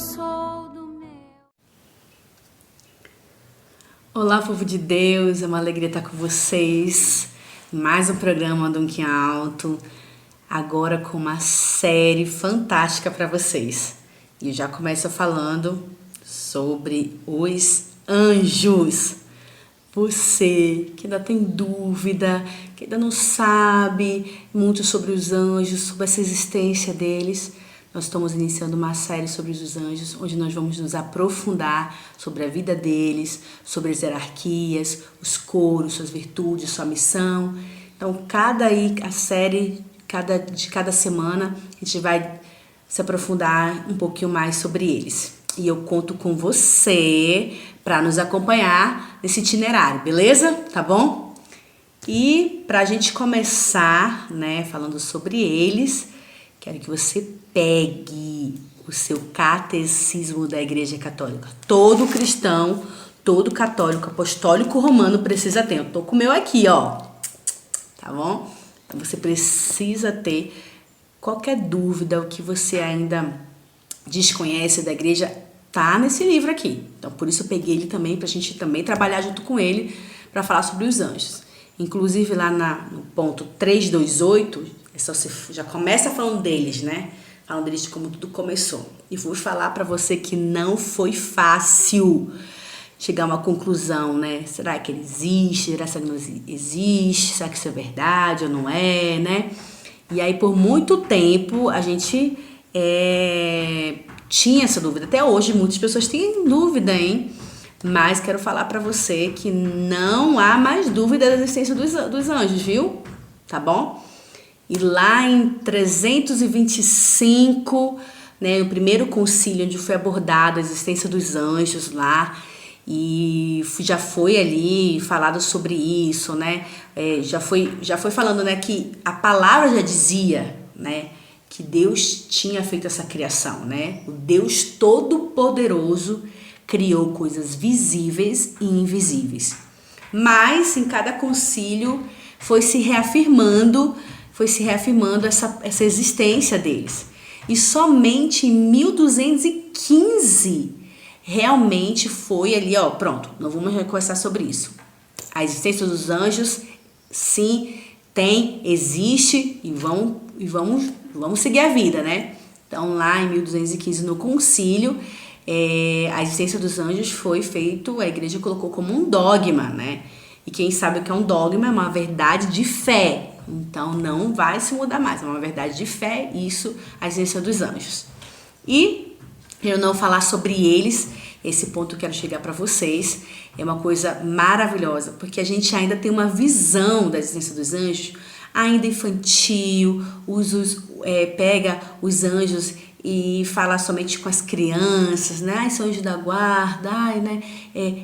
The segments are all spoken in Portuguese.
sou do meu. Olá, povo de Deus, é uma alegria estar com vocês. Mais um programa do Unquim Alto, agora com uma série fantástica para vocês. E eu já começo falando sobre os anjos. Você que ainda tem dúvida, que ainda não sabe muito sobre os anjos, sobre essa existência deles, nós estamos iniciando uma série sobre os anjos, onde nós vamos nos aprofundar sobre a vida deles, sobre as hierarquias, os coros, suas virtudes, sua missão. Então, a série de cada semana, a gente vai se aprofundar um pouquinho mais sobre eles. E eu conto com você para nos acompanhar nesse itinerário, beleza? Tá bom? E para a gente começar, né, falando sobre eles, quero que você pegue o seu catecismo da Igreja Católica. Todo cristão, todo católico, apostólico romano precisa ter. Eu tô com o meu aqui, ó. Tá bom? Então você precisa ter qualquer dúvida, o que você ainda desconhece da igreja, tá nesse livro aqui. Então por isso eu peguei ele também, pra gente também trabalhar junto com ele para falar sobre os anjos. Inclusive lá no ponto 328, você já começa falando deles, né? Falando deles de como tudo começou. E vou falar para você que não foi fácil chegar a uma conclusão, né? Será que ele existe? Será que ele não existe? Será que isso é verdade ou não é, né? E aí, por muito tempo, a gente tinha essa dúvida. Até hoje, muitas pessoas têm dúvida, hein? Mas quero falar pra você que não há mais dúvida da existência dos anjos, viu? Tá bom? E lá em 325, né, no primeiro concílio, onde foi abordada a existência dos anjos lá, e já foi ali falado sobre isso, né? Já foi falando, né, que a palavra já dizia, né, que Deus tinha feito essa criação, né? O Deus Todo-Poderoso criou coisas visíveis e invisíveis. Mas em cada concílio foi se reafirmando essa existência deles. E somente em 1215 realmente foi ali, ó, pronto, não vamos conversar sobre isso. A existência dos anjos, sim, existe e vamos seguir a vida, né? Então lá em 1215 no concílio, a existência dos anjos foi feito, a igreja colocou como um dogma, né? E quem sabe o que é um dogma é uma verdade de fé. Então não vai se mudar mais, é uma verdade de fé, isso, a existência dos anjos. E eu não falar sobre eles, esse ponto que eu quero chegar para vocês, é uma coisa maravilhosa, porque a gente ainda tem uma visão da existência dos anjos ainda infantil, pega os anjos e fala somente com as crianças, né? Ai, seu anjo da guarda, ai, né?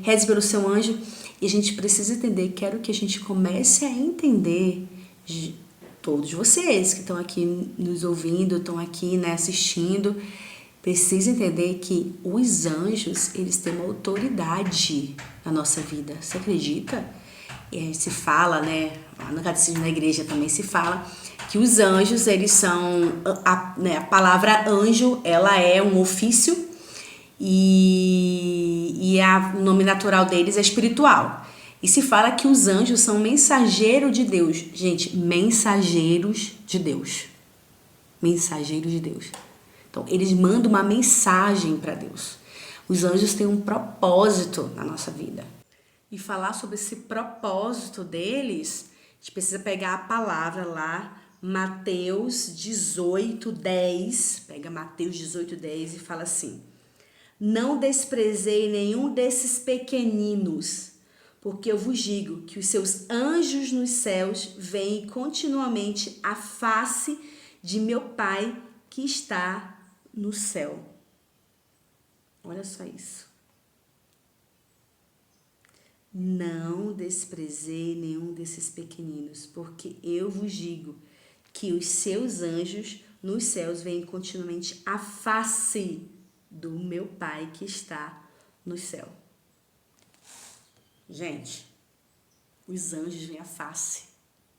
Reze pelo seu anjo. E a gente precisa entender, quero que a gente comece a entender, todos vocês que estão aqui nos ouvindo, estão aqui, né, assistindo, precisa entender que os anjos, eles têm uma autoridade na nossa vida. Você acredita? Se fala, né, no catecismo da igreja também se fala que os anjos, eles são, a palavra anjo, ela é um ofício e o nome natural deles é espiritual. E se fala que os anjos são mensageiros de Deus. Gente, mensageiros de Deus. Mensageiros de Deus. Então, eles mandam uma mensagem para Deus. Os anjos têm um propósito na nossa vida. E falar sobre esse propósito deles, a gente precisa pegar a palavra lá, Mateus 18:10. Pega Mateus 18:10 e fala assim: não desprezei nenhum desses pequeninos, porque eu vos digo que os seus anjos nos céus veem continuamente a face de meu Pai que está no céu. Olha só isso. Não desprezei nenhum desses pequeninos, porque eu vos digo que os seus anjos nos céus veem continuamente a face do meu Pai que está no céu. Gente, os anjos veem a face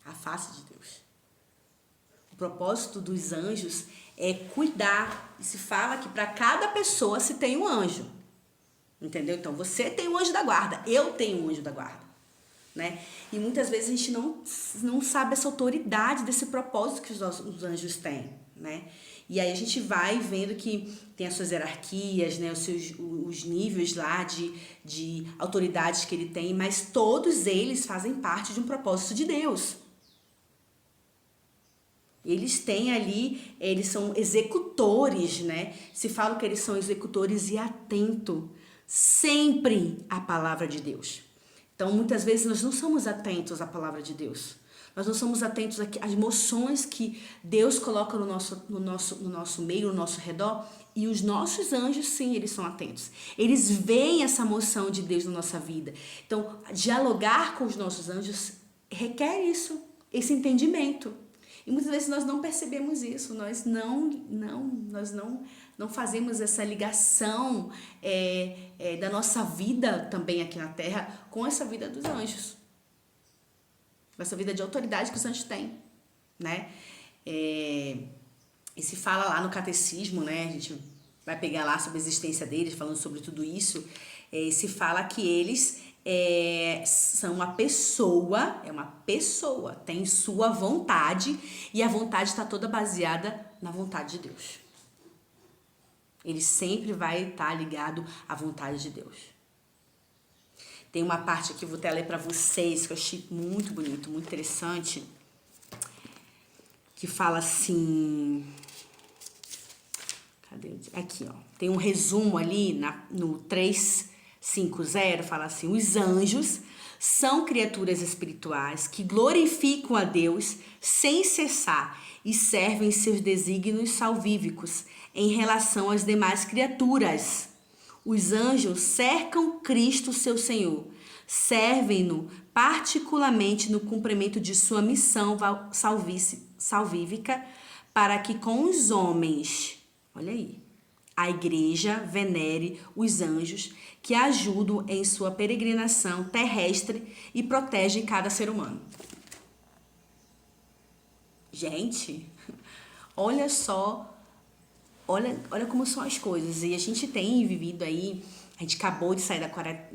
de Deus. O propósito dos anjos é cuidar. E se fala que para cada pessoa se tem um anjo. Entendeu? Então, você tem um anjo da guarda, eu tenho um anjo da guarda, né? E muitas vezes a gente não sabe essa autoridade desse propósito que os anjos têm, né? E aí a gente vai vendo que tem as suas hierarquias, né? Os níveis lá de autoridades que ele tem, mas todos eles fazem parte de um propósito de Deus. Eles têm ali, eles são executores, né? Se fala que eles são executores e atento sempre à palavra de Deus. Então, muitas vezes nós não somos atentos à palavra de Deus. Nós não somos atentos às emoções que Deus coloca no nosso meio, no nosso redor. E os nossos anjos, sim, eles são atentos. Eles veem essa moção de Deus na nossa vida. Então, dialogar com os nossos anjos requer isso, esse entendimento. E muitas vezes nós não percebemos isso, nós não fazemos essa ligação da nossa vida também aqui na Terra com essa vida dos anjos. Com essa vida de autoridade que os anjos têm, né? E se fala lá no catecismo, né? A gente vai pegar lá sobre a existência deles, falando sobre tudo isso. Se fala que eles são uma pessoa, tem sua vontade e a vontade está toda baseada na vontade de Deus. Ele sempre vai estar ligado à vontade de Deus. Tem uma parte aqui, vou até ler para vocês, que eu achei muito bonito, muito interessante, que fala assim... Cadê? Aqui, ó. Tem um resumo ali no 350, fala assim: os anjos são criaturas espirituais que glorificam a Deus sem cessar e servem seus desígnios salvíficos em relação às demais criaturas. Os anjos cercam Cristo, seu Senhor, servem-no particularmente no cumprimento de sua missão salvífica para que com os homens, olha aí, a igreja venere os anjos que ajudam em sua peregrinação terrestre e protegem cada ser humano. Gente, olha só, olha como são as coisas. E a gente tem vivido aí, a gente acabou de sair da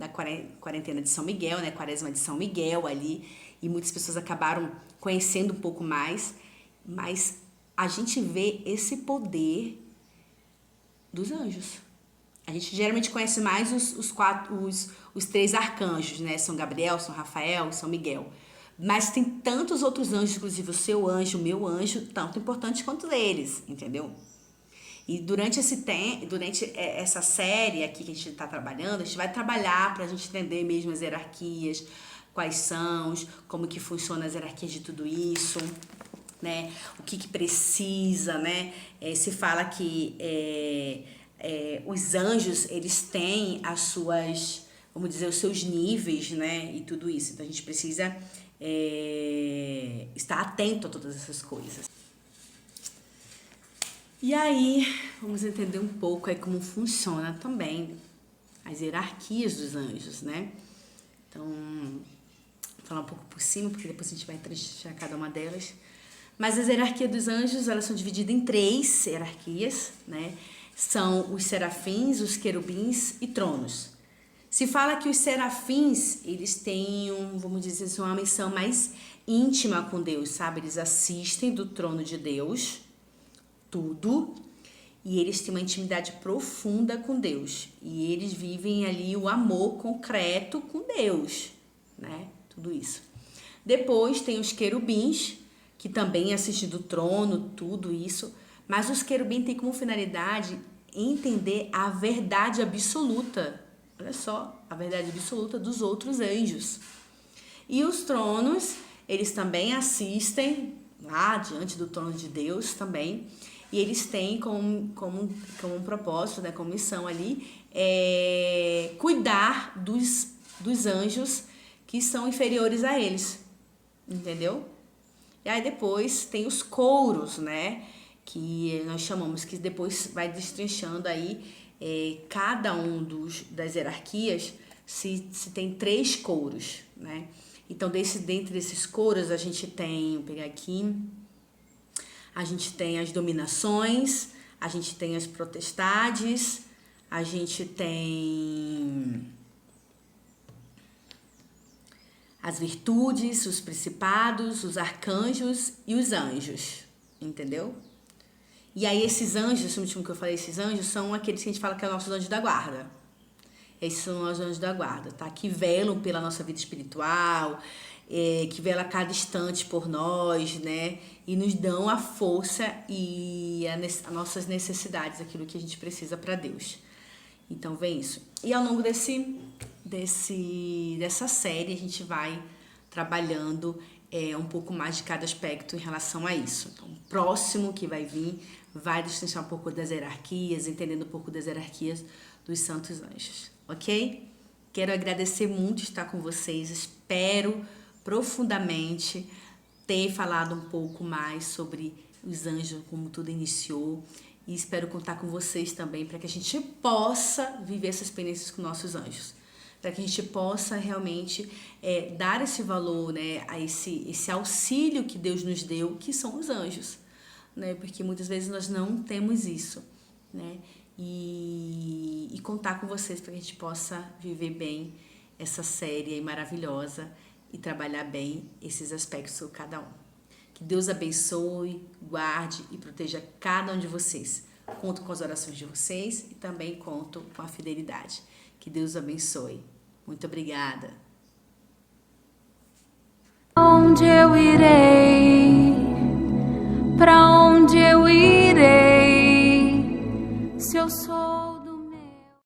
quarentena de São Miguel, né? Quaresma de São Miguel ali, e muitas pessoas acabaram conhecendo um pouco mais, mas a gente vê esse poder dos anjos. A gente geralmente conhece mais os três arcanjos, né? São Gabriel, São Rafael, São Miguel. Mas tem tantos outros anjos, inclusive o seu anjo, o meu anjo, tanto importantes quanto eles, entendeu? E durante essa série aqui que a gente está trabalhando, a gente vai trabalhar para a gente entender mesmo as hierarquias, quais são, como que funcionam as hierarquias de tudo isso, né? O que precisa, né? Se fala que os anjos, eles têm as suas, vamos dizer, os seus níveis, né? E tudo isso. Então a gente precisa estar atento a todas essas coisas. E aí, vamos entender um pouco aí como funciona também as hierarquias dos anjos, né? Então, vou falar um pouco por cima, porque depois a gente vai entrevistar cada uma delas. Mas as hierarquias dos anjos, elas são divididas em 3 hierarquias, né? São os serafins, os querubins e tronos. Se fala que os serafins, eles têm, vamos dizer assim, uma missão mais íntima com Deus, sabe? Eles assistem do trono de Deus, tudo, e eles têm uma intimidade profunda com Deus. E eles vivem ali o amor concreto com Deus, né? Tudo isso. Depois tem os querubins, que também assistem do trono, tudo isso. Mas os querubins têm como finalidade entender a verdade absoluta. Olha só, a verdade absoluta dos outros anjos. E os tronos, eles também assistem lá diante do trono de Deus também. E eles têm como um propósito, né, como missão ali, cuidar dos anjos que são inferiores a eles. Entendeu? E aí depois tem os couros, né? Que nós chamamos, que depois vai destrinchando aí cada um das hierarquias, se tem 3 couros, né? Então, dentre esses couros, a gente tem, vou pegar aqui, a gente tem as dominações, a gente tem as potestades, a gente tem as virtudes, os principados, os arcanjos e os anjos, entendeu? E aí esses anjos, esse último que eu falei, esses anjos são aqueles que a gente fala que é nossos anjos da guarda. Esses são os anjos da guarda, tá? Que velam pela nossa vida espiritual, que velam a cada instante por nós, né? E nos dão a força e as nossas necessidades, aquilo que a gente precisa para Deus. Então vem isso. E ao longo dessa série a gente vai trabalhando um pouco mais de cada aspecto em relação a isso. Então, o próximo que vai vir vai destrinchar um pouco das hierarquias, entendendo um pouco das hierarquias dos santos anjos, ok? Quero agradecer muito estar com vocês, espero profundamente ter falado um pouco mais sobre os anjos, como tudo iniciou, e espero contar com vocês também para que a gente possa viver essas experiências com nossos anjos, para que a gente possa realmente dar esse valor, né, a esse auxílio que Deus nos deu, que são os anjos, né, porque muitas vezes nós não temos isso, né, e contar com vocês para que a gente possa viver bem essa série aí maravilhosa e trabalhar bem esses aspectos com cada um. Que Deus abençoe, guarde e proteja cada um de vocês. Conto com as orações de vocês e também conto com a fidelidade. Que Deus abençoe. Muito obrigada. Onde eu irei? Para onde eu irei? Se eu sou